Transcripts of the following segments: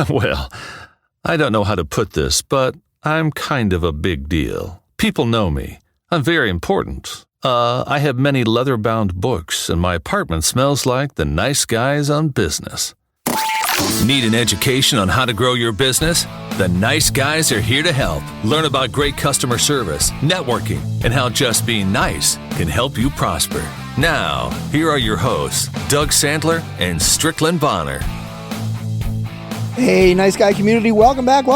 Well, I don't know how to put this, but I'm kind of a big deal. People know me. I'm very important. I have many leather-bound books, and my apartment smells like the nice guys on business. Need an education on how to grow your business? The Nice Guys are here to help. Learn about great customer service, networking, and how just being nice can help you prosper. Now, here are your hosts, Doug Sandler and Strickland Bonner. Hey, Nice Guy community, welcome back,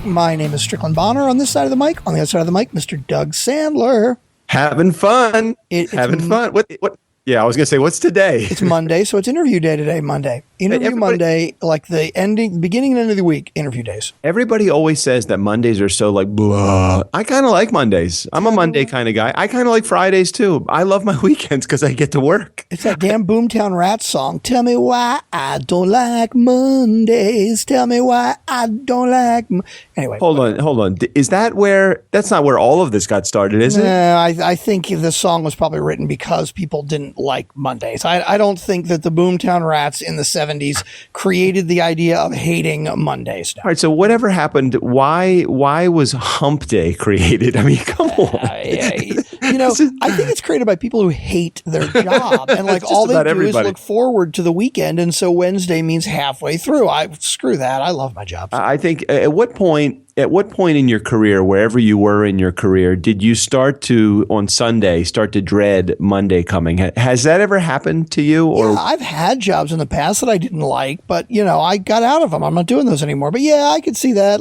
My name is Strickland Bonner. On this side of the mic, on the other side of the mic, Mr. Doug Sandler. Having fun. Having fun. What? Yeah, I was going to say, what's today? It's Monday, so it's interview day today, Monday. Monday, like the beginning and end of the week, interview days. Everybody always says that Mondays are so like, blah. I kind of like Mondays. I'm a Monday kind of guy. I kind of like Fridays too. I love my weekends because I get to work. It's that damn Boomtown Rats song. Tell me why I don't like Mondays. Tell me why I don't like... Anyway. Hold on. Is that where... That's not where all of this got started, is it? I think the song was probably written because people didn't like Mondays. I don't think that the Boomtown Rats in the 70s created the idea of hating Mondays. All right, so whatever happened, why was Hump Day created? I mean, come on. I think it's created by people who hate their job. And like all they do is look forward to the weekend. And so Wednesday means halfway through. Screw that. I love my job. I think at what point in your career, wherever you were in your career, did you on Sunday, start to dread Monday coming? Has that ever happened to you? Or? Yeah, I've had jobs in the past that I didn't like, but, I got out of them. I'm not doing those anymore. But yeah, I could see that,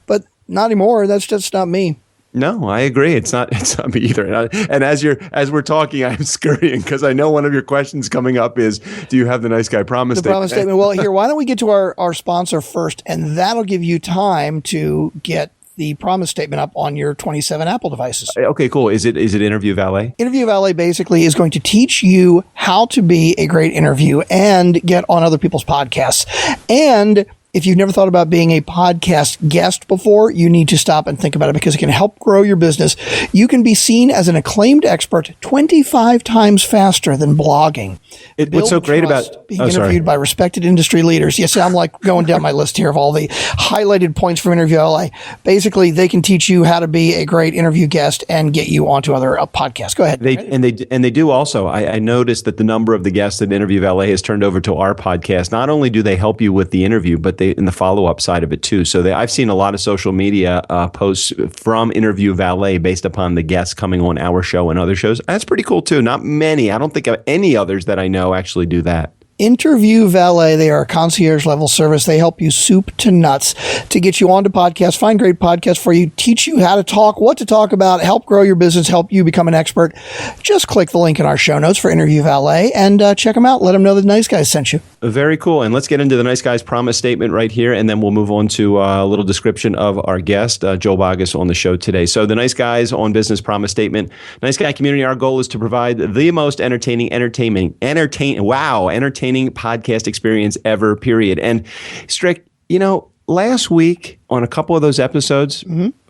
but not anymore. That's just not me. No, I agree. It's not me either. And as we're talking, I'm scurrying because I know one of your questions coming up is, do you have the Nice Guy promise statement? Promise statement. Well, here, why don't we get to our sponsor first, and that'll give you time to get the promise statement up on your 27 Apple devices. Okay, cool. Is it Interview Valet? Interview Valet basically is going to teach you how to be a great interview and get on other people's podcasts. And if you've never thought about being a podcast guest before, you need to stop and think about it because it can help grow your business. You can be seen as an acclaimed expert 25 times faster than blogging. What's so great about being interviewed by respected industry leaders? Yes, I'm like going down my list here of all the highlighted points from Interview LA. Basically, they can teach you how to be a great interview guest and get you onto other podcasts. Go ahead. They do also. I noticed that the number of the guests at Interview LA has turned over to our podcast. Not only do they help you with the interview, but they in the follow-up side of it too. So I've seen a lot of social media posts from Interview Valet based upon the guests coming on our show and other shows. That's pretty cool too. Not many. I don't think of any others that I know actually do that. Interview Valet, they are a concierge level service. They help you soup to nuts to get you onto podcasts, find great podcasts for you, teach you how to talk, what to talk about, help grow your business, help you become an expert. Just click the link in our show notes for Interview Valet and check them out. Let them know the Nice Guys sent you. Very cool. And let's get into the Nice Guys promise statement right here, and then we'll move on to a little description of our guest, Joe Boggess, on the show today. So the Nice Guys on Business promise statement. Nice Guy community, our goal is to provide the most entertaining podcast experience ever, period. And Strick, last week on a couple of those episodes,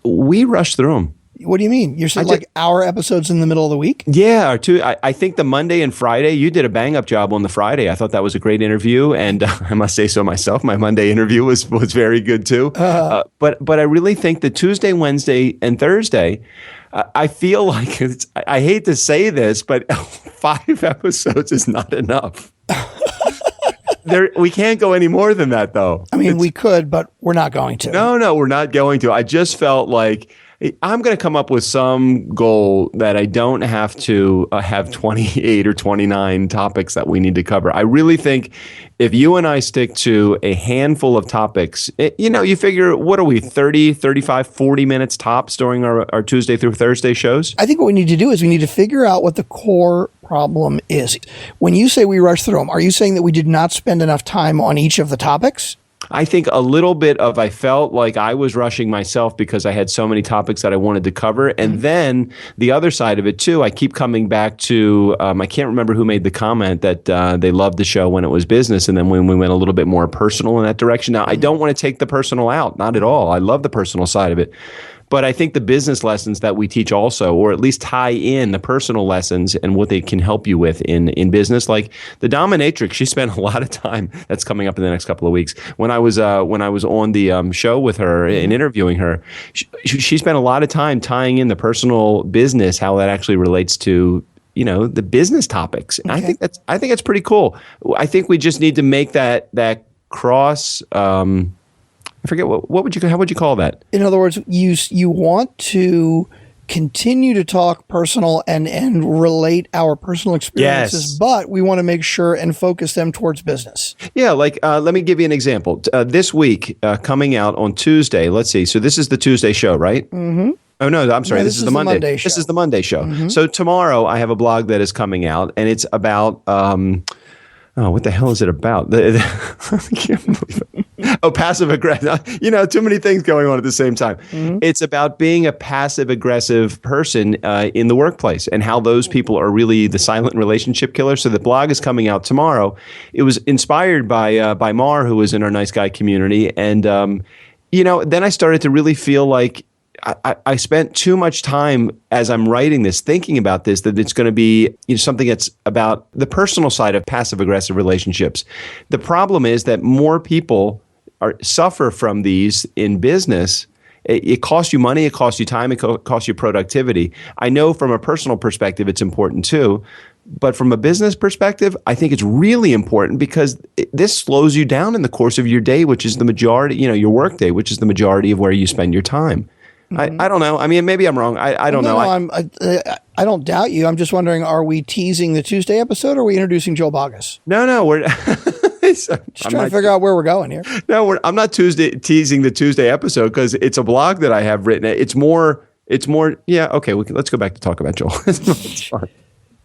we rushed through them. What do you mean? You're saying our episodes in the middle of the week? Yeah, or two. I think the Monday and Friday, you did a bang-up job on the Friday. I thought that was a great interview, and I must say so myself. My Monday interview was very good too. But I really think that Tuesday, Wednesday, and Thursday, I feel like I hate to say this, but 5 episodes is not enough. We can't go any more than that, though. I mean, we could, but we're not going to. No, we're not going to. I just felt like I'm going to come up with some goal that I don't have to have 28 or 29 topics that we need to cover. I really think if you and I stick to a handful of topics, you figure, what are we, 30, 35, 40 minutes tops during our Tuesday through Thursday shows? I think what we need to do is we need to figure out what the core problem is. When you say we rush through them, are you saying that we did not spend enough time on each of the topics? I think a little bit of, I felt like I was rushing myself because I had so many topics that I wanted to cover. And then the other side of it too, I keep coming back to, I can't remember who made the comment that they loved the show when it was business. And then when we went a little bit more personal in that direction. Now, I don't want to take the personal out, not at all. I love the personal side of it. But I think the business lessons that we teach also, or at least tie in the personal lessons and what they can help you with in business, like the dominatrix, she spent a lot of time. That's coming up in the next couple of weeks. When I was on the show with her and interviewing her, she spent a lot of time tying in the personal business, how that actually relates to the business topics. And Okay. I think it's pretty cool. I think we just need to make that cross. I forget how would you call that? In other words, you want to continue to talk personal and relate our personal experiences, Yes. but we want to make sure and focus them towards business. Yeah, like let me give you an example. This week, coming out on Tuesday. Let's see. So this is the Tuesday show, right? Mm-hmm. Oh no, I'm sorry. No, this is the Monday. show. This is the Monday show. So tomorrow I have a blog that is coming out, and it's about what the hell is it about? I can't believe it. Oh, passive aggressive. Too many things going on at the same time. It's about being a passive aggressive person in the workplace and how those people are really the silent relationship killers. So the blog is coming out tomorrow. It was inspired by Mar, who was in our Nice Guy community, and then I started to really feel like I spent too much time as I'm writing this, thinking about this, that it's going to be something that's about the personal side of passive aggressive relationships. The problem is that more people suffer from these in business. It costs you money, it costs you time, it costs you productivity. I know from a personal perspective, it's important too. But from a business perspective, I think it's really important because this slows you down in the course of your day, which is the majority, your work day, which is the majority of where you spend your time. I don't know. I mean, maybe I'm wrong. I don't know. I don't doubt you. I'm just wondering, are we teasing the Tuesday episode or are we introducing Joel Boggess? No, we're Just trying to figure out where we're going here. No, I'm not teasing the Tuesday episode because it's a blog that I have written. It's more. Yeah. Okay. Let's go back to talk about Joel. It's fine.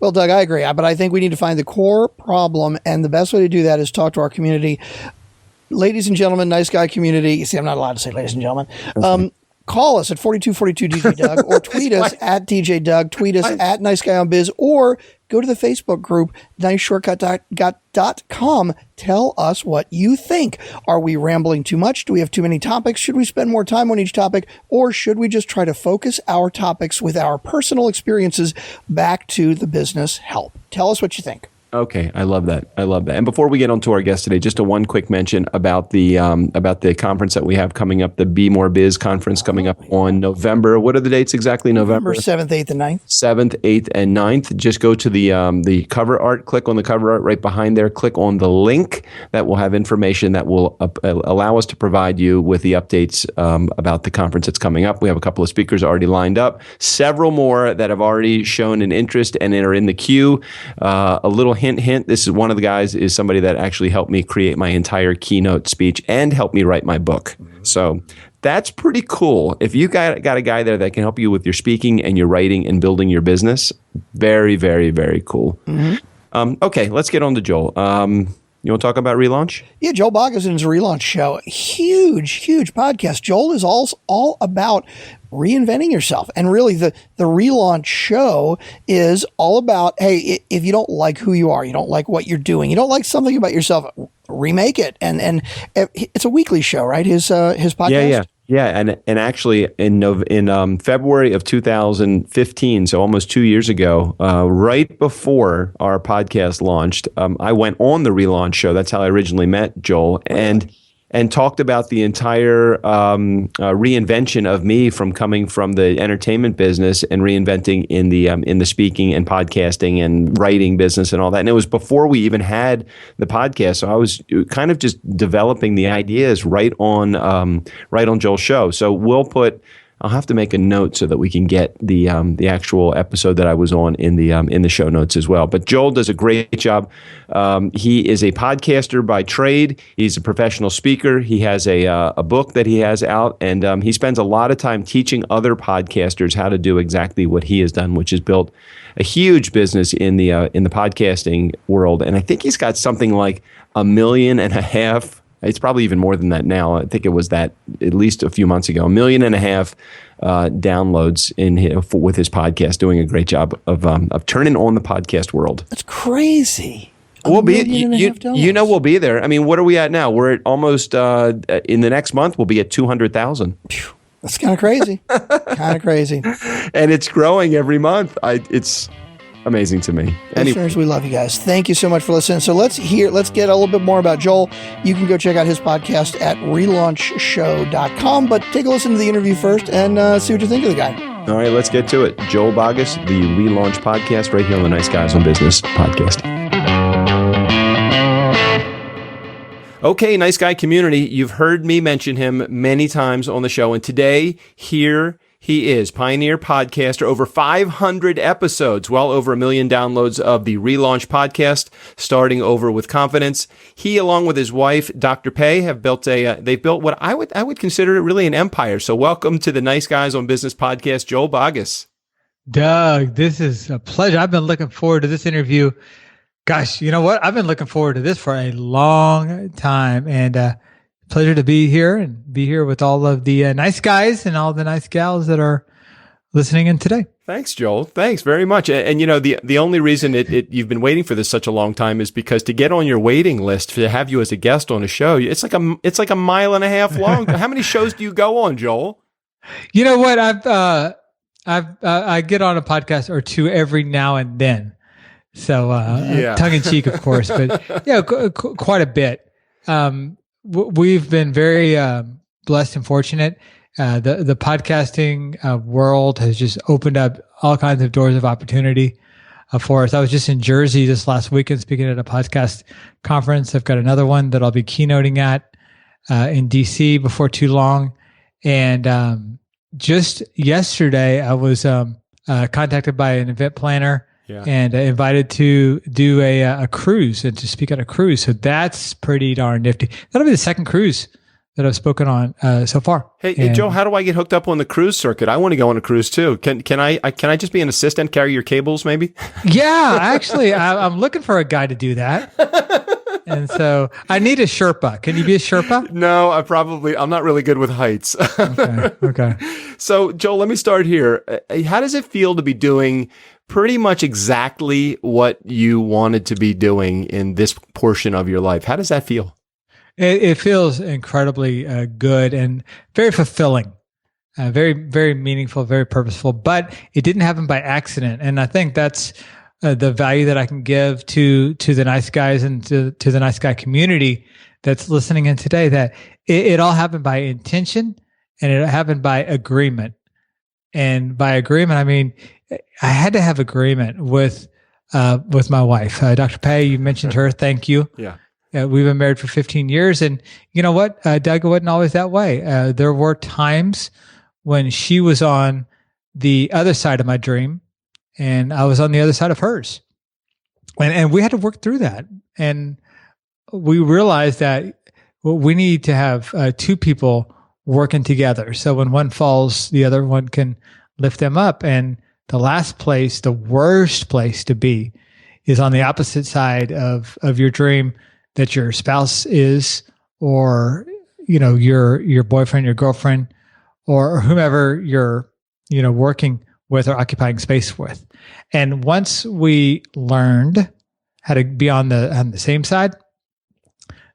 Well, Doug, I agree. But I think we need to find the core problem. And the best way to do that is talk to our community. Ladies and gentlemen, Nice Guy community. You see, I'm not allowed to say ladies and gentlemen. Call us at 4242 DJ Doug or tweet us at DJ Doug, tweet us at Nice Guy on Biz, or go to the Facebook group, niceshortcut.com. Tell us what you think. Are we rambling too much? Do we have too many topics? Should we spend more time on each topic? Or should we just try to focus our topics with our personal experiences back to the business help? Tell us what you think. Okay, I love that. And before we get on to our guest today, just one quick mention about the conference that we have coming up, the Be More Biz conference coming up on November. What are the dates exactly? November 7th, 8th, and 9th. 7th, 8th, and 9th. Just go to the cover art. Click on the cover art right behind there. Click on the link that will have information that will allow us to provide you with the updates about the conference that's coming up. We have a couple of speakers already lined up. Several more that have already shown an interest and are in the queue. A little hint, this is one of the guys is somebody that actually helped me create my entire keynote speech and helped me write my book. So that's pretty cool. If you got a guy there that can help you with your speaking and your writing and building your business, very, very, very cool. Okay, let's get on to Joel. You want to talk about Relaunch? Yeah, Joel Boggess and his Relaunch show. Huge podcast. Joel is all about reinventing yourself. And really, the Relaunch show is all about, hey, if you don't like who you are, you don't like what you're doing, you don't like something about yourself, remake it. And it's a weekly show, right? His podcast? Yeah, and actually in February of 2015, so almost 2 years ago, right before our podcast launched, I went on the Relaunch show. That's how I originally met Joel, and talked about the entire reinvention of me from coming from the entertainment business and reinventing in the speaking and podcasting and writing business and all that. And it was before we even had the podcast, so I was kind of just developing the ideas right on Joel's show. So I'll have to make a note so that we can get the actual episode that I was on in the show notes as well. But Joel does a great job. He is a podcaster by trade. He's a professional speaker. He has a book that he has out, and he spends a lot of time teaching other podcasters how to do exactly what he has done, which is built a huge business in the podcasting world. And I think he's got something like 1.5 million. It's probably even more than that now. I think it was that at least a few months ago. 1.5 million downloads with his podcast. Doing a great job of turning on the podcast world. That's crazy. We'll be we'll be there. I mean, what are we at now? We're at almost in the next month we'll be at 200,000. That's kind of crazy. Kind of crazy. And it's growing every month. It's amazing to me. Listeners, we love you guys. Thank you so much for listening. So let's get a little bit more about Joel. You can go check out his podcast at relaunchshow.com, but take a listen to the interview first and see what you think of the guy. All right, let's get to it. Joel Boggess, the Relaunch podcast, right here on the Nice Guys on Business podcast. Okay, Nice Guy community, you've heard me mention him many times on the show, and today, here he is, pioneer podcaster, over 500 episodes, well over 1 million downloads of the Relaunch podcast, starting over with confidence. He, along with his wife, Dr. Pei, have built they've built what I would consider really an empire. So welcome to the Nice Guys on Business podcast, Joel Boggess. Doug, this is a pleasure. I've been looking forward to this interview. Gosh, you know what? I've been looking forward to this for a long time, and pleasure to be here with all of the nice guys and all the nice gals that are listening in today. Thanks, Joel. Thanks very much. And you know, the only reason you've been waiting for this such a long time is because to get on your waiting list to have you as a guest on a show, it's like a mile and a half long. How many shows do you go on, Joel? You know what? I get on a podcast or two every now and then. So, tongue in cheek, of course, but yeah, quite a bit. We've been very blessed and fortunate. The podcasting world has just opened up all kinds of doors of opportunity for us. I was just in Jersey this last weekend speaking at a podcast conference. I've got another one that I'll be keynoting at in DC before too long. And just yesterday, I was contacted by an event planner. Yeah. And invited to do a cruise and to speak at a cruise. So that's pretty darn nifty. That'll be the second cruise that I've spoken on so far. Hey, Joe, how do I get hooked up on the cruise circuit? I want to go on a cruise too. Can I just be an assistant, carry your cables maybe? Yeah, actually, I'm looking for a guy to do that. And so I need a Sherpa. Can you be a Sherpa? No, I'm not really good with heights. Okay. So, Joel, let me start here. How does it feel to be doing pretty much exactly what you wanted to be doing in this portion of your life? How does that feel? It feels incredibly good and very fulfilling, very, very meaningful, very purposeful, but it didn't happen by accident. And I think that's the value that I can give to the nice guys and to the nice guy community that's listening in today, that it all happened by intention and it happened by agreement. And by agreement, I mean, I had to have agreement with my wife, Dr. Pei. You mentioned her. Thank you. Yeah. We've been married for 15 years. And you know what? Doug, it wasn't always that way. There were times when she was on the other side of my dream and I was on the other side of hers. And we had to work through that. And we realized that we need to have two people working together. So when one falls, the other one can lift them up. And the worst place to be is on the opposite side of your dream that your spouse is, or, you know, your boyfriend, your girlfriend, or whomever you're, you know, working with or occupying space with. And once we learned how to be on the same side,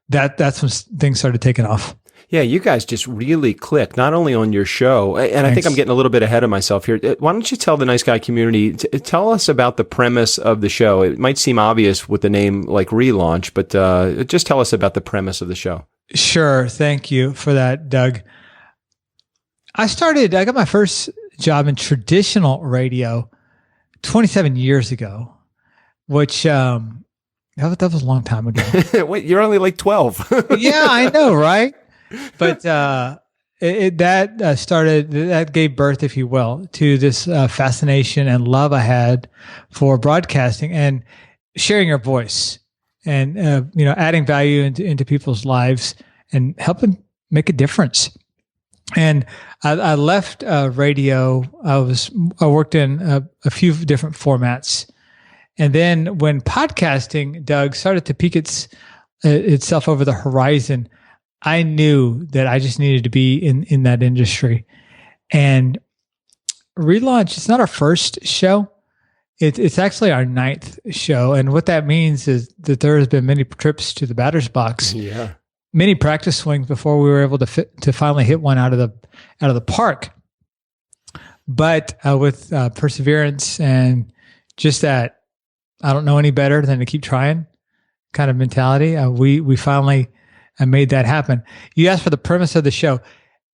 that's when things started taking off. Yeah, you guys just really click, not only on your show, and Thanks. I think I'm getting a little bit ahead of myself here. Why don't you tell the Nice Guy community, tell us about the premise of the show. It might seem obvious with the name like Relaunch, but just tell us about the premise of the show. Sure. Thank you for that, Doug. I got my first job in traditional radio 27 years ago, which that was a long time ago. Wait, you're only like 12. Yeah, I know, right? But that gave birth, if you will, to this fascination and love I had for broadcasting and sharing your voice, and adding value into people's lives and helping make a difference. And I left radio. I worked in a few different formats, and then when podcasting, Doug, started to peek itself over the horizon, I knew that I just needed to be in that industry. And Relaunch, it's not our first show. It's actually our 9th show. And what that means is that there has been many trips to the batter's box. Yeah. many practice swings before we were able to finally hit one out of the park. But with perseverance and just that, I don't know any better than to keep trying kind of mentality, we finally made that happen. You asked for the premise of the show.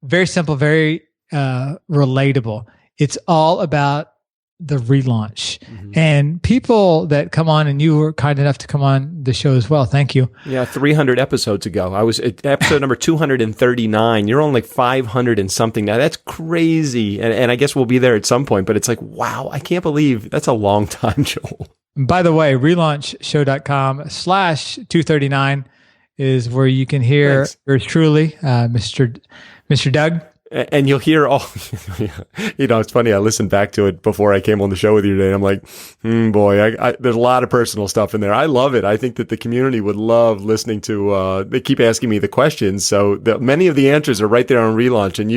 Very simple, very relatable. It's all about the relaunch. And people that come on, and you were kind enough to come on the show as well. Thank you. Yeah, 300 episodes ago. I was at episode number 239. You're on like 500 and something now. That's crazy. And I guess we'll be there at some point, but it's like, wow, I can't believe that's a long time, Joel. By the way, relaunchshow.com/239 is where you can hear yours truly, Mr. Doug. And you'll hear all, it's funny. I listened back to it before I came on the show with you today. And I'm like, boy, there's a lot of personal stuff in there. I love it. I think that the community would love listening to, they keep asking me the questions. So many of the answers are right there on Relaunch. And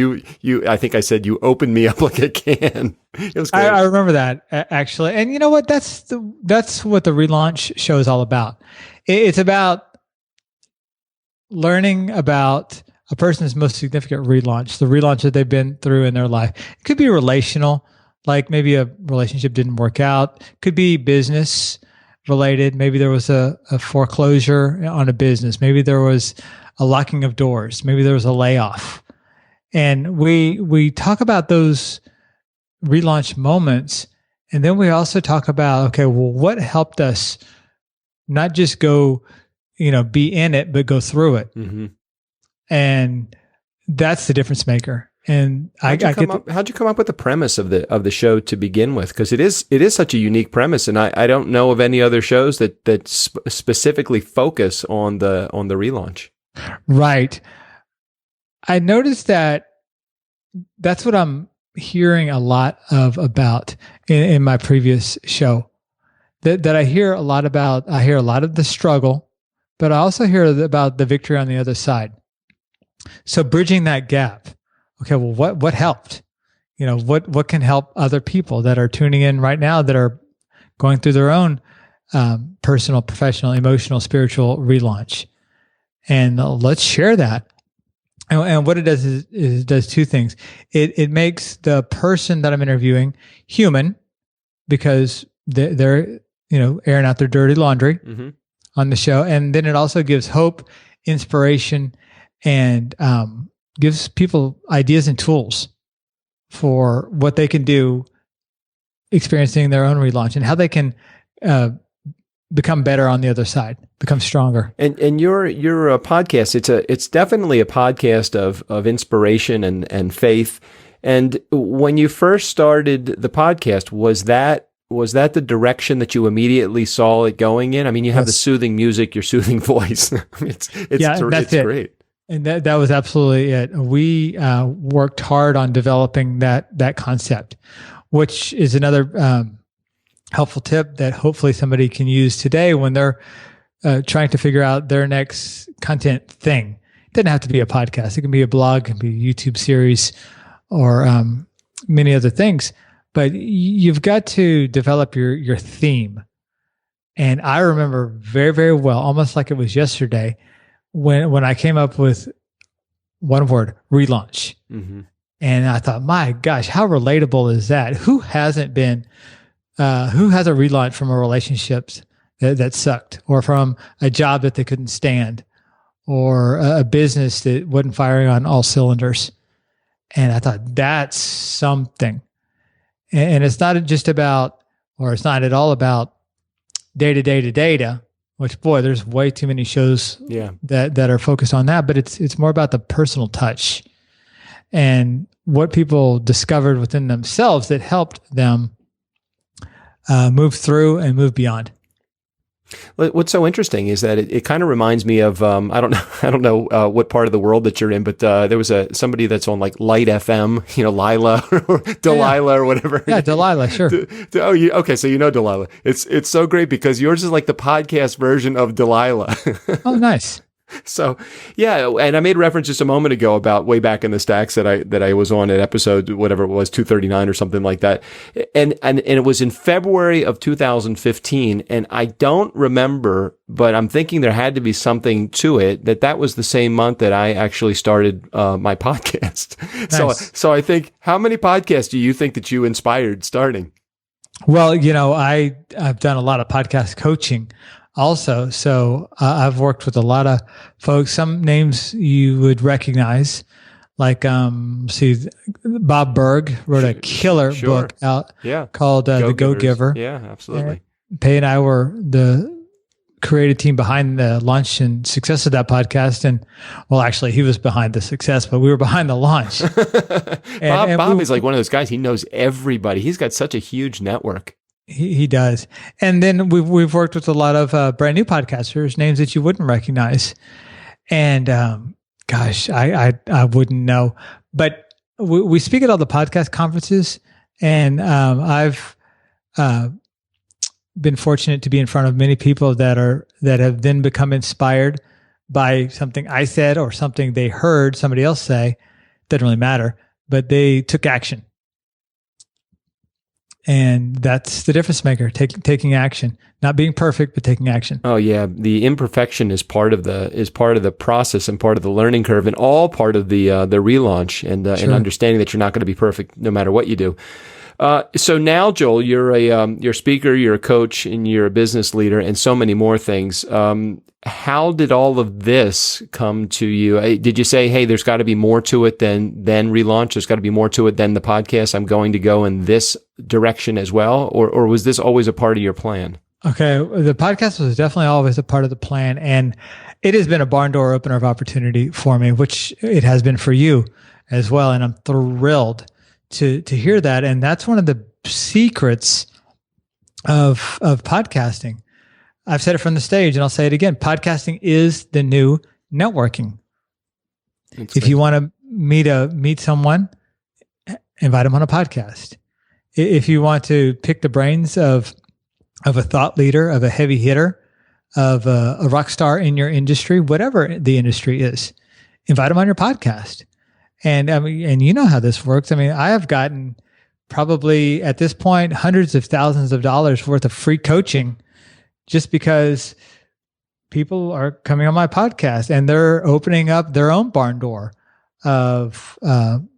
I think I said you opened me up like a can. It was great. I remember that actually. And you know what? That's what the Relaunch show is all about. It's about learning about a person's most significant relaunch, the relaunch that they've been through in their life. It could be relational, like maybe a relationship didn't work out. It could be business related. Maybe there was a foreclosure on a business. Maybe there was a locking of doors. Maybe there was a layoff. And we talk about those relaunch moments. And then we also talk about, okay, well, what helped us not just go, be in it, but go through it. Mm-hmm. And that's the difference maker. And how'd you come up with the premise of the show to begin with? Because it is such a unique premise, and I don't know of any other shows that specifically focus on the relaunch. Right. I noticed that's what I'm hearing a lot about in my previous show. That I hear a lot about. I hear a lot of the struggle, but I also hear about the victory on the other side. So bridging that gap. Okay, well, what helped? What can help other people that are tuning in right now that are going through their own personal, professional, emotional, spiritual relaunch? And let's share that. And what it does is it does two things. It makes the person that I'm interviewing human, because they're airing out their dirty laundry on the show, and then it also gives hope, inspiration, and gives people ideas and tools for what they can do experiencing their own relaunch and how they can become better on the other side, become stronger. And your podcast, it's definitely a podcast of inspiration and faith. And when you first started the podcast, was that the direction that you immediately saw it going in? I mean, you have the soothing music, your soothing voice. It's great. And that was absolutely it. We worked hard on developing that concept, which is another helpful tip that hopefully somebody can use today when they're trying to figure out their next content thing. It doesn't have to be a podcast. It can be a blog, it can be a YouTube series, or many other things. But you've got to develop your theme. And I remember very, very well, almost like it was yesterday, when I came up with one word, relaunch. Mm-hmm. And I thought, my gosh, how relatable is that? Who hasn't who has a relaunch from a relationship that sucked, or from a job that they couldn't stand, or a business that wasn't firing on all cylinders? And I thought, that's something. And it's not just about, or it's not at all about data, which, boy, there's way too many shows that are focused on that, but it's more about the personal touch and what people discovered within themselves that helped them move through and move beyond. What's so interesting is that it kind of reminds me of I don't know what part of the world that you're in, but there was somebody that's on like Light FM, Lila or Delilah or whatever. Yeah, Delilah, sure. Okay, so Delilah. It's so great because yours is like the podcast version of Delilah. Oh, nice. So, yeah, and I made reference just a moment ago about way back in the stacks that I was on at episode whatever it was 239 or something like that, and it was in February of 2015, and I don't remember, but I'm thinking there had to be something to it that was the same month that I actually started my podcast. Nice. So I think, how many podcasts do you think that you inspired starting? Well, I've done a lot of podcast coaching also. So I've worked with a lot of folks, some names you would recognize, like, Bob Berg wrote a killer book out called The Go-Giver. Yeah, absolutely. Pei and I were the creative team behind the launch and success of that podcast. And well, actually he was behind the success, but we were behind the launch. Bob is like one of those guys. He knows everybody. He's got such a huge network. He does. And then we've worked with a lot of brand new podcasters, names that you wouldn't recognize. And gosh, I wouldn't know. But we speak at all the podcast conferences, and I've been fortunate to be in front of many people that have then become inspired by something I said or something they heard somebody else say. Doesn't really matter, but they took action. And that's the difference maker, taking action, not being perfect, but taking action. Oh yeah. The imperfection is part of the process and part of the learning curve, and all part of the relaunch and understanding that you're not going to be perfect no matter what you do. So now, Joel, you're a speaker, you're a coach, and you're a business leader, and so many more things. How did all of this come to you? Did you say, hey, there's got to be more to it than Relaunch? There's got to be more to it than the podcast. I'm going to go in this direction as well? Or was this always a part of your plan? Okay. The podcast was definitely always a part of the plan. And it has been a barn door opener of opportunity for me, which it has been for you as well. And I'm thrilled to hear that. And that's one of the secrets of podcasting. I've said it from the stage, and I'll say it again. Podcasting is the new networking. If you want me to meet someone, invite them on a podcast. If you want to pick the brains of a thought leader, of a heavy hitter, of a rock star in your industry, whatever the industry is, invite them on your podcast. And I mean, and you know how this works. I mean, I have gotten probably at this point hundreds of thousands of dollars worth of free coaching just because people are coming on my podcast and they're opening up their own barn door of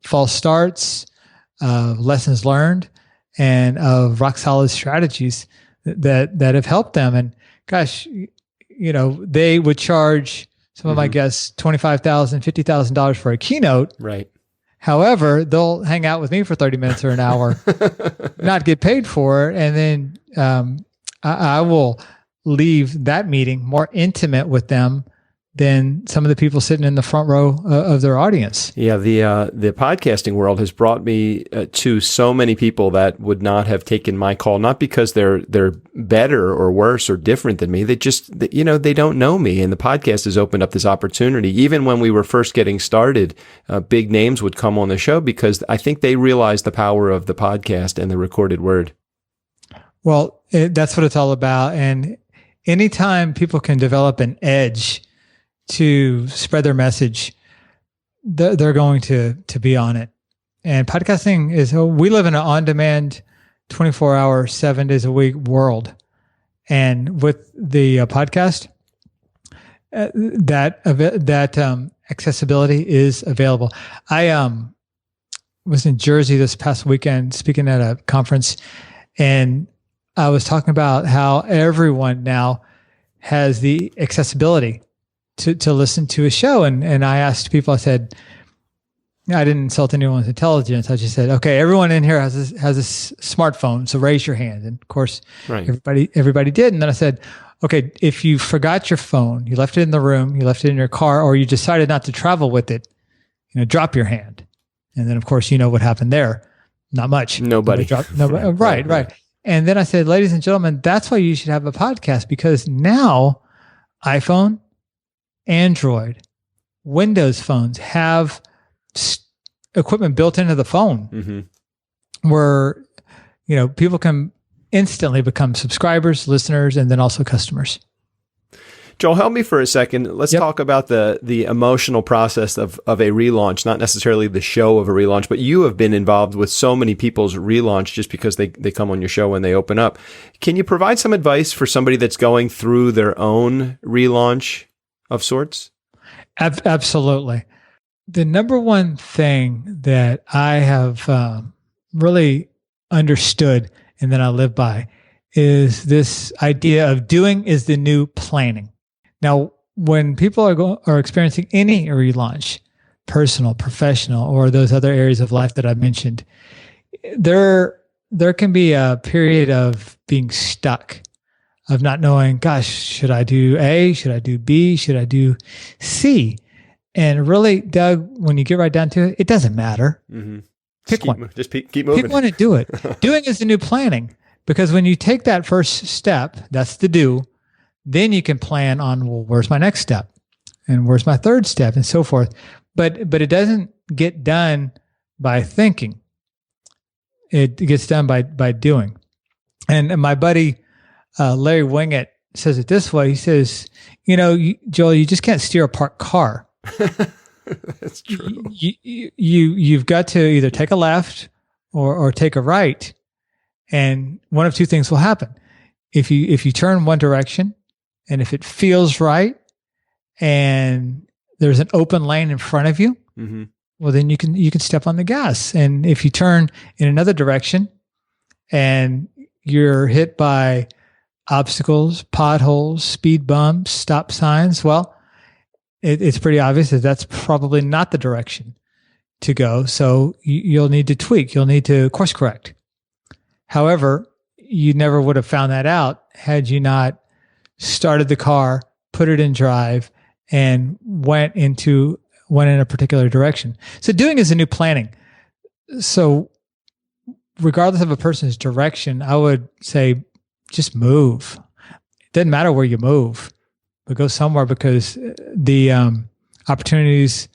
false starts, lessons learned, and of rock solid strategies that have helped them. And gosh, they would charge some of my guests $25,000, $50,000 for a keynote. Right. However, they'll hang out with me for 30 minutes or an hour, not get paid for it, and then I will leave that meeting more intimate with them than some of the people sitting in the front row of their audience. Yeah, the podcasting world has brought me to so many people that would not have taken my call, not because they're better or worse or different than me. They just, they don't know me, and the podcast has opened up this opportunity. Even when we were first getting started, big names would come on the show because I think they realized the power of the podcast and the recorded word. Well, that's what it's all about. And anytime people can develop an edge to spread their message, they're going to be on it. And podcasting we live in an on-demand 24-hour, 7 days a week world. And with the podcast, that accessibility is available. I was in Jersey this past weekend speaking at a conference, and I was talking about how everyone now has the accessibility to listen to a show. And I asked people, I said, I didn't insult anyone's intelligence. I just said, okay, everyone in here has a smartphone, so raise your hand. And of course, right. everybody did. And then I said, okay, if you forgot your phone, you left it in the room, you left it in your car, or you decided not to travel with it, drop your hand. And then of course, what happened there. Not much. Nobody. Nobody. Right. And then I said, ladies and gentlemen, that's why you should have a podcast, because now iPhone, Android, Windows phones have equipment built into the phone where, people can instantly become subscribers, listeners, and then also customers. Joel, help me for a second. Let's talk about the emotional process of a relaunch, not necessarily the show of a relaunch, but you have been involved with so many people's relaunch just because they come on your show when they open up. Can you provide some advice for somebody that's going through their own relaunch of sorts? Absolutely. The number one thing that I have really understood and that I live by is this idea of doing is the new planning. Now, when people are experiencing any relaunch, personal, professional, or those other areas of life that I mentioned, there can be a period of being stuck, of not knowing, gosh, should I do A? Should I do B? Should I do C? And really, Doug, when you get right down to it, it doesn't matter. Mm-hmm. Pick one. Just keep moving. Pick one and do it. Doing is the new planning. Because when you take that first step, that's the do, then you can plan on, well, where's my next step? And where's my third step? And so forth. But it doesn't get done by thinking. It gets done by doing. And my buddy, Larry Wingett, says it this way. He says, Joel, you just can't steer a parked car. That's true. You've got to either take a left or take a right. And one of two things will happen. If you turn one direction and if it feels right and there's an open lane in front of you, mm-hmm. well, then you can step on the gas. And if you turn in another direction and you're hit by obstacles, potholes, speed bumps, stop signs, well, it's pretty obvious that that's probably not the direction to go. So you'll need to tweak. You'll need to course correct. However, you never would have found that out had you not started the car, put it in drive, and went in a particular direction. So doing is a new planning. So regardless of a person's direction, I would say just move. It doesn't matter where you move, but go somewhere because the opportunities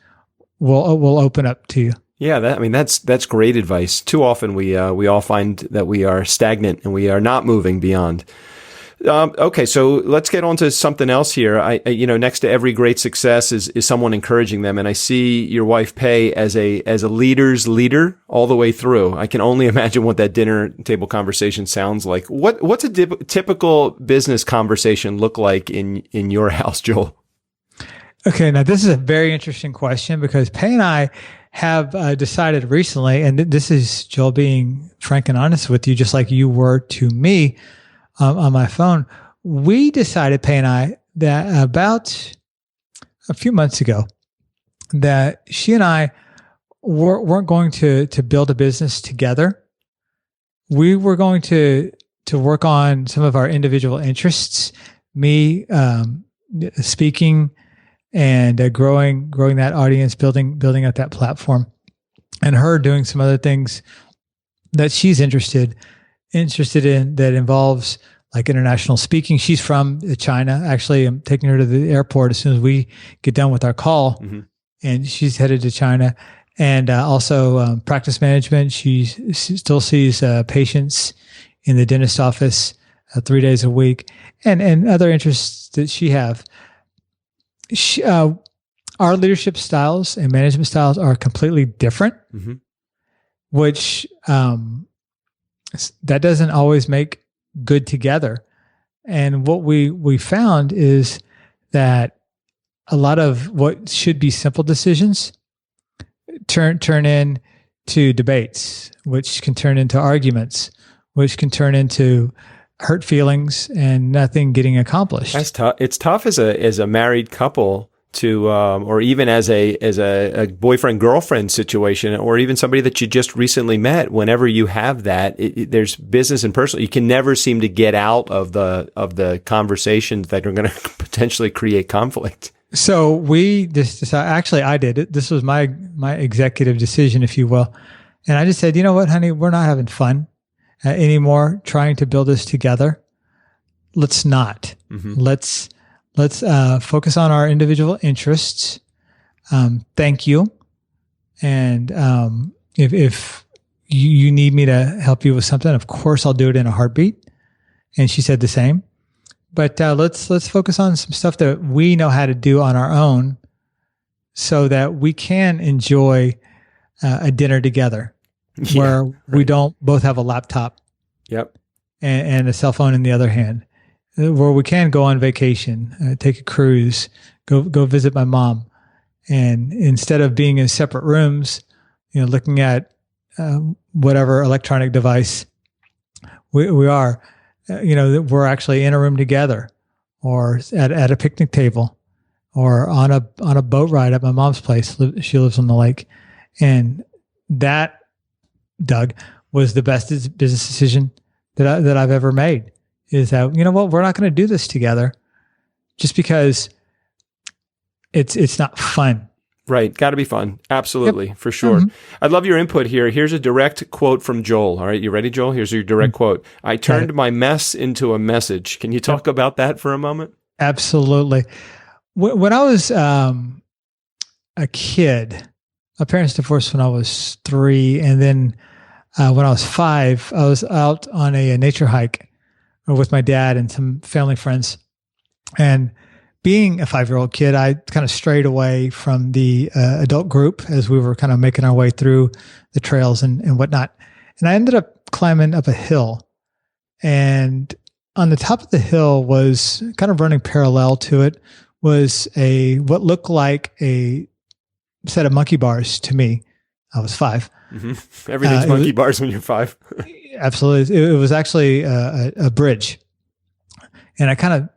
will open up to you. Yeah, that's great advice. Too often we all find that we are stagnant and we are not moving beyond. Okay, so let's get on to something else here. Next to every great success is someone encouraging them, and I see your wife Pei as a leader's leader all the way through. I can only imagine what that dinner table conversation sounds like. What's a typical business conversation look like in your house, Joel? Okay, now this is a very interesting question because Pei and I have decided recently, and this is Joel being frank and honest with you, just like you were to me on my phone. We decided, Pei and I, that about a few months ago, that she and I weren't going to build a business together. We were going to work on some of our individual interests. Me speaking and growing that audience, building up that platform, and her doing some other things that she's interested in that involves like international speaking. She's from China. Actually, I'm taking her to the airport as soon as we get done with our call, mm-hmm. and she's headed to China. And also practice management. She still sees patients in the dentist office 3 days a week, and other interests that she have. Our leadership styles and management styles are completely different, mm-hmm. which that doesn't always make good together. And what we found is that a lot of what should be simple decisions turn into debates, which can turn into arguments, which can turn into hurt feelings and nothing getting accomplished. That's tough. It's tough as a married couple to, or even as a boyfriend girlfriend situation, or even somebody that you just recently met. Whenever you have that, there's business and personal. You can never seem to get out of the conversations that are going to potentially create conflict. So we just decided. Actually, I did it. This was my executive decision, if you will, and I just said, you know what, honey, we're not having fun anymore trying to build this together. Let's not. Mm-hmm. Let's focus on our individual interests. Thank you. And if you need me to help you with something, of course I'll do it in a heartbeat. And she said the same. But let's focus on some stuff that we know how to do on our own, so that we can enjoy a dinner together, where we don't both have a laptop. Yep. And a cell phone in the other hand, where we can go on vacation, take a cruise, go visit my mom, and instead of being in separate rooms, looking at whatever electronic device we are, we're actually in a room together, or at a picnic table, or on a boat ride at my mom's place. She lives on the lake, and that, Doug, was the best business decision that I've ever made. Is that, we're not going to do this together just because it's not fun. Right. Got to be fun. Absolutely. Yep. For sure. Mm-hmm. I'd love your input here. Here's a direct quote from Joel. All right. You ready, Joel? Here's your direct quote. I turned my mess into a message. Can you talk about that for a moment? Absolutely. When I was a kid, my parents divorced when I was 3. And then when I was 5, I was out on a nature hike with my dad and some family friends. And being a 5-year-old kid, I kind of strayed away from the adult group as we were kind of making our way through the trails and whatnot. And I ended up climbing up a hill. And on the top of the hill was kind of running parallel to it was what looked like a set of monkey bars to me. I was 5. Mm-hmm. Everything's monkey bars when you're 5. Absolutely. It was actually a bridge. And I kind of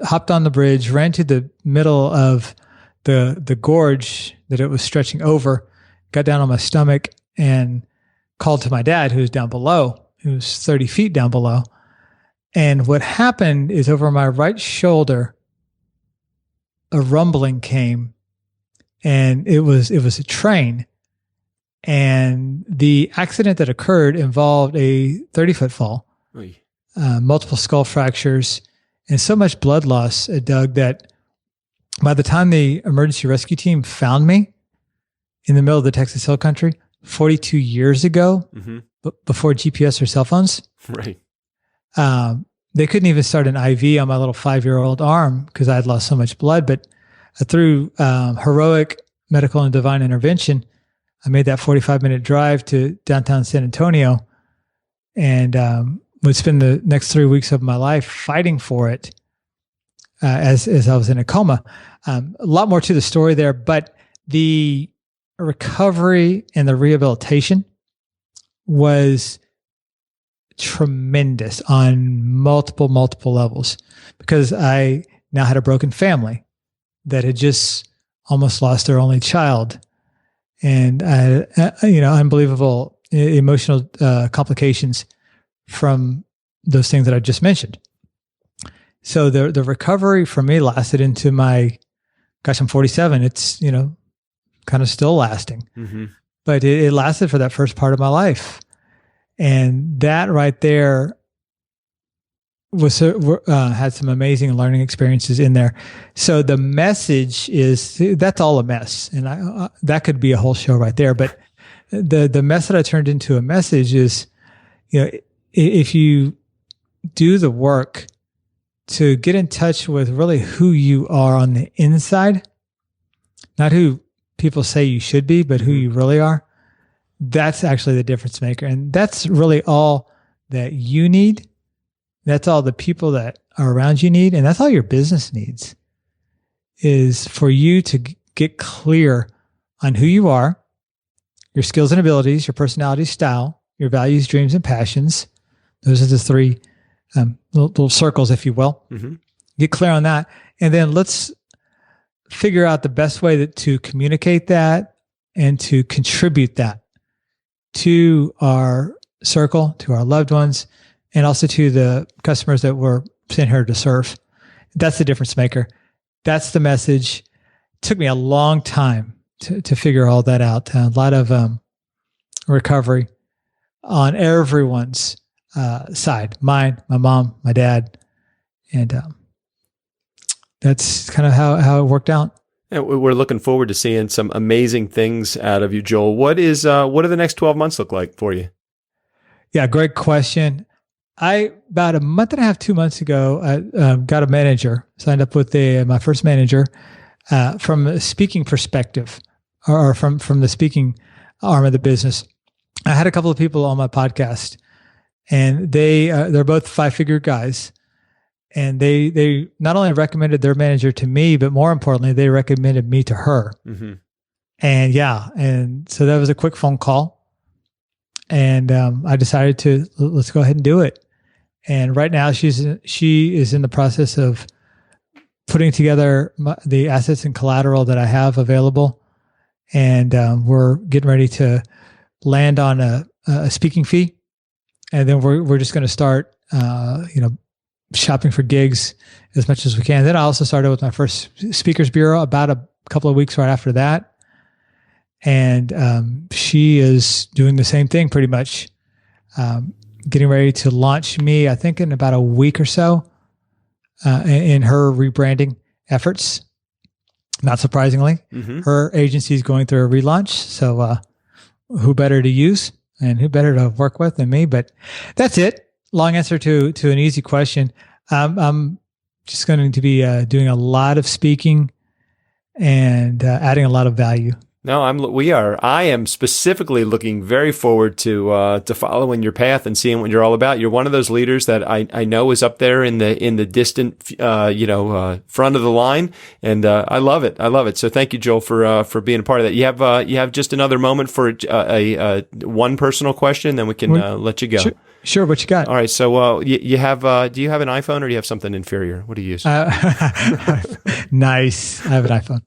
hopped on the bridge, ran to the middle of the gorge that it was stretching over, got down on my stomach and called to my dad, who was down below, who was 30 feet down below. And what happened is, over my right shoulder, a rumbling came, and it was a train. And the accident that occurred involved a 30-foot fall, multiple skull fractures, and so much blood loss, Doug, that by the time the emergency rescue team found me in the middle of the Texas Hill Country 42 years ago, before GPS or cell phones, right? They couldn't even start an IV on my little 5-year-old arm because I had lost so much blood. But through heroic medical and divine intervention, I made that 45-minute drive to downtown San Antonio, and would spend the next 3 weeks of my life fighting for it as I was in a coma. A lot more to the story there, but the recovery and the rehabilitation was tremendous on multiple levels, because I now had a broken family that had just almost lost their only child. And I had, unbelievable emotional complications from those things that I just mentioned. So the recovery for me lasted into my, I'm 47. It's, kind of still lasting, but it lasted for that first part of my life. And that right there was had some amazing learning experiences in there. So the message is, that's all a mess. And that could be a whole show right there. But the mess that I turned into a message is, if you do the work to get in touch with really who you are on the inside, not who people say you should be, but who you really are, that's actually the difference maker. And that's really all that you need. That's all the people that are around you need. And that's all your business needs, is for you to get clear on who you are, your skills and abilities, your personality, style, your values, dreams, and passions. Those are the 3 little circles, if you will. Get clear on that. And then let's figure out the best way to communicate that and to contribute that to our circle, to our loved ones, and also to the customers that we're sent here to serve. That's the difference maker. That's the message. It took me a long time to figure all that out. A lot of recovery on everyone's side, mine, my mom, my dad, and that's kind of how it worked out. And we're looking forward to seeing some amazing things out of you, Joel. What do the next 12 months look like for you? Yeah, great question. about a month and a half, 2 months ago, I got a manager, signed up with my first manager from a speaking perspective, or from the speaking arm of the business. I had a couple of people on my podcast, and they're both 5-figure guys, and they not only recommended their manager to me, but more importantly, they recommended me to her. Mm-hmm. And so that was a quick phone call, and I decided let's go ahead and do it. And right now, she is in the process of putting together the assets and collateral that I have available, and we're getting ready to land on a speaking fee, and then we're just going to start, shopping for gigs as much as we can. Then I also started with my first speakers bureau about a couple of weeks right after that, and she is doing the same thing pretty much. Getting ready to launch me, I think, in about a week or so, in her rebranding efforts. Not surprisingly, her agency is going through a relaunch. So, who better to use and who better to work with than me? But that's it. Long answer to an easy question. I'm just going to be doing a lot of speaking and adding a lot of value. No, I am specifically looking very forward to following your path and seeing what you're all about. You're one of those leaders that I know is up there in the distant, front of the line, and I love it. I love it. So thank you, Joel, for being a part of that. You have just another moment for a one personal question, then we can let you go. Sure. What you got? All right. So you have do you have an iPhone or do you have something inferior? What do you use? Nice. I have an iPhone.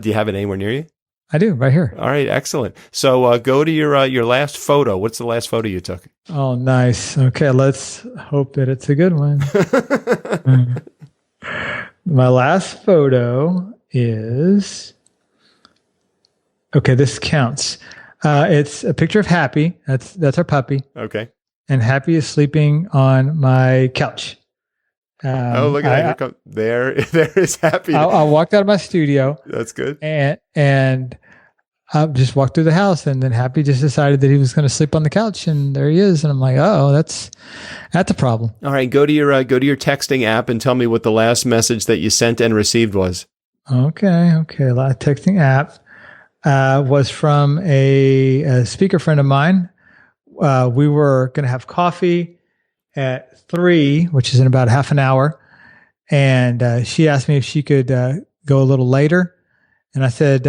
Do you have it anywhere near you? I do, right here. All right, excellent. So go to your last photo. What's the last photo you took? Oh, nice. Okay, let's hope that it's a good one. My last photo is... Okay, this counts. It's a picture of Happy. That's our puppy. Okay. And Happy is sleeping on my couch. Look at that. There is Happy. I walked out of my studio. That's good. And I just walked through the house, and then Happy just decided that he was going to sleep on the couch, and there he is. And I'm like, oh, that's a problem. All right, go to your texting app and tell me what the last message that you sent and received was. Okay. A lot of texting app was from a speaker friend of mine. We were going to have coffee at 3, which is in about half an hour. And she asked me if she could go a little later. And I said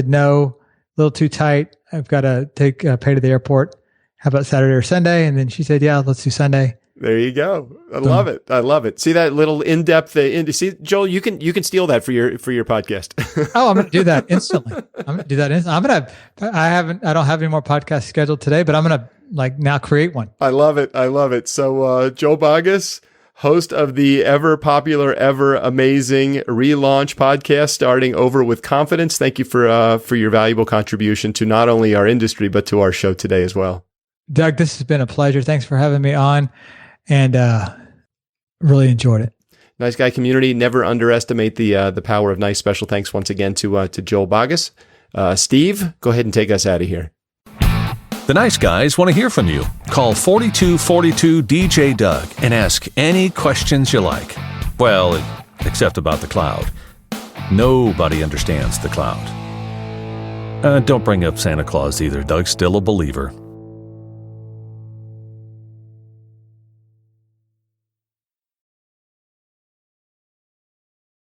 no, a little too tight. I've got to take pay to the airport. How about Saturday or Sunday? And then she said, yeah, let's do Sunday. There you go. I love it. I love it. See that little in-depth see, Joel, you can steal that for your podcast. Oh, I'm going to do that instantly. I don't have any more podcasts scheduled today, but I'm going to now create one. I love it. So, Joel Boggess, host of the ever popular, ever amazing Relaunch podcast, starting over with confidence. Thank you for your valuable contribution to not only our industry, but to our show today as well. Doug, this has been a pleasure. Thanks for having me on, and really enjoyed it. Nice Guy community, never underestimate the power of nice. Special thanks once again to Joel Boggess. Steve, go ahead and take us out of here. The nice guys want to hear from you. Call 4242 DJ Doug and ask any questions you like. Well, except about the cloud. Nobody understands the cloud. Don't bring up Santa Claus either. Doug's still a believer.